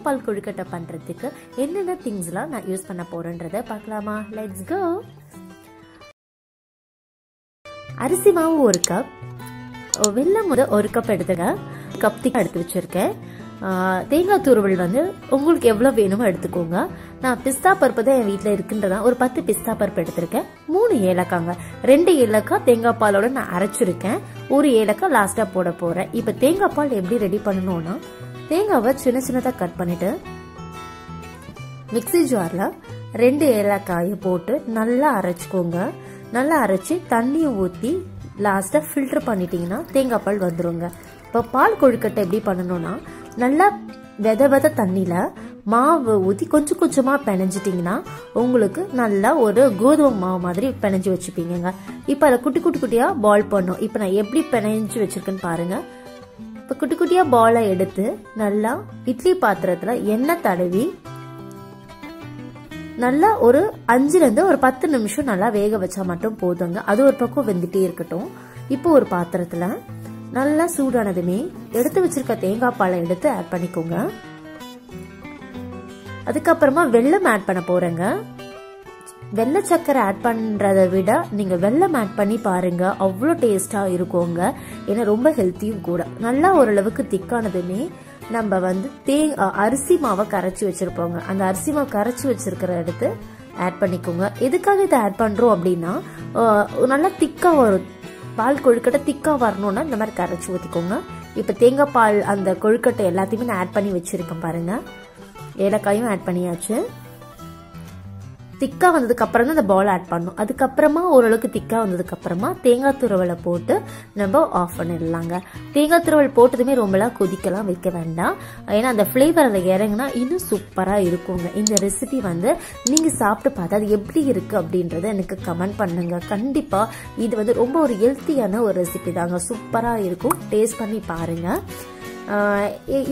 பால் கொழுக்கட்டை பண்றதுக்கு என்னென்ன திங்ஸ்லாம் நான் யூஸ் பண்ண போறேன்றதை பார்க்கலாமா? Let's go. அரிசி மாவு 1 கப், வெல்லம் 1 கப் எடுத்துக்க, கப் திக்கா எடுத்து வச்சிருக்கேன். தேங்காய் துருவல் வந்து உங்களுக்கு எவ்வளவு வேணுமோ எடுத்துக்கோங்க. நான் பிஸ்தா பருப்பு தான் என் வீட்டில் இருக்குன்றதா ஒரு 10 பிஸ்தா பருப்பு எடுத்திருக்கேன். 3 ஏலக்காங்க, 2 ஏலக்காய் தேங்காய் பாலோட நான் அரைச்சிருக்கேன். 1 ஏலக்காய் லாஸ்டா போட போறேன். இப்ப தேங்காய் பால் எப்படி ரெடி பண்ணணும்னா, தேங்காவை சின்ன சின்னதா கட் பண்ணிட்டு மிக்ஸி ஜார்ல 2 ஏலக்காயை போட்டு நல்லா அரைச்சுக்கோங்க. நல்லா அரைச்சி தண்ணியை ஊற்றி லாஸ்டா ஃபில்டர் பண்ணிட்டீங்கன்னா தேங்காய் பால் வந்துருங்க. இப்போ பால் கொழுக்கட்டை எப்படி பண்ணணும்னா, நல்லா வித தண்ணியில மாவு ஊற்றி கொஞ்சம் கொஞ்சமா பிணைஞ்சிட்டிங்கன்னா உங்களுக்கு நல்லா ஒரு கோதுமை மாவு மாதிரி பிணைஞ்சு வச்சுப்பீங்க. இப்போ அதை குட்டி குட்டியா பால் பண்ணும். இப்போ நான் எப்படி பிணைஞ்சு வச்சிருக்கேன்னு பாருங்க. இப்போ குட்டி குட்டியா பாலை எடுத்து நல்லா இட்லி பாத்திரத்துல எண்ணெய் தடவி நல்லா ஒரு 5ல இருந்து ஒரு 10 நிமிஷம் நல்லா வேக வச்சா மட்டும் போதுங்க. அது ஒரு பக்கம் வெந்துட்டே இருக்கட்டும். இப்போ ஒரு பாத்திரத்துல நல்லா சூடானதுமே எடுத்து வச்சிருக்க தேங்காய் பாலை எடுத்து ஆட் பண்ணிக்கோங்க. அதுக்கப்புறமா வெல்லம் ஆட் பண்ண போறேங்க. வெள்ளை சக்கரை ஆட் பண்றதை விட நீங்க வெல்லம் ஆட் பண்ணி பாருங்க, அவ்வளோ டேஸ்டா இருக்குங்க. ஏன்னா ரொம்ப ஹெல்த்தியும் கூட. நல்லா ஓரளவுக்கு திக்கானதுமே நம்ம வந்து அரிசி மாவை கரைச்சி வச்சிருப்போங்க. அந்த அரிசி மாவு கரைச்சி வச்சிருக்கிற எடுத்து ஆட் பண்ணிக்கோங்க. எதுக்காக இதை ஆட் பண்றோம் அப்படின்னா, நல்லா திக்கா வரும். பால் கொழுக்கட்டை திக்கா வரணும்னா இந்த மாதிரி கரைச்சி ஊற்றிக்கோங்க. இப்போ தேங்காய் பால் அந்த கொழுக்கட்டை எல்லாத்தையுமே நான் ஆட் பண்ணி வச்சிருக்கேன் பாருங்க. ஏலக்காயும் ஆட் பண்ணியாச்சு. திக்கா வந்ததுக்கு அப்புறம் தான் இந்த பால் ஆட் பண்ணும். அதுக்கப்புறமா ஓரளவுக்கு திக்கா வந்ததுக்கு அப்புறமா தேங்காய் துருவலை போட்டு நம்ம ஆஃப் பண்ணிடலாங்க. தேங்காய் துருவல் போட்டதுமே ரொம்பலாம் கொதிக்கலாம் வைக்க வேண்டாம். ஏன்னா அந்த ஃபிளேவர் அதில் இறங்குனா இன்னும் சூப்பரா இருக்குங்க. இந்த ரெசிபி வந்து நீங்க சாப்பிட்டு பார்த்தா அது எப்படி இருக்கு அப்படின்றத எனக்கு கமெண்ட் பண்ணுங்க. கண்டிப்பா இது வந்து ரொம்ப ஒரு ஹெல்த்தியான ஒரு ரெசிபி தாங்க. சூப்பரா இருக்கும். டேஸ்ட் பண்ணி பாருங்க.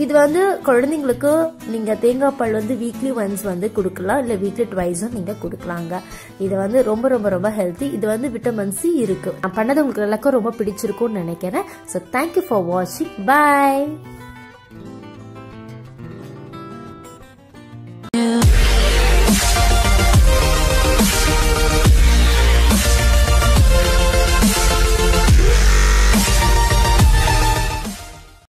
இது வந்து குழந்தைங்களுக்கு நீங்க தேங்காய் பால் வந்து வீக்லி ஒன்ஸ் வந்து கொடுக்கலாம், இல்ல வீக்லி ட்வைஸும் நீங்க கொடுக்கலாங்க. இது வந்து ரொம்ப ரொம்ப ரொம்ப ஹெல்த்தி. இது வந்து விட்டமின் சி இருக்கு. நான் பண்ணது உங்களுக்கு எல்லாருக்கும் ரொம்ப பிடிச்சிருக்கும்னு நினைக்கிறேன். ஸோ தேங்க்யூ ஃபார் வாட்சிங். பாய்.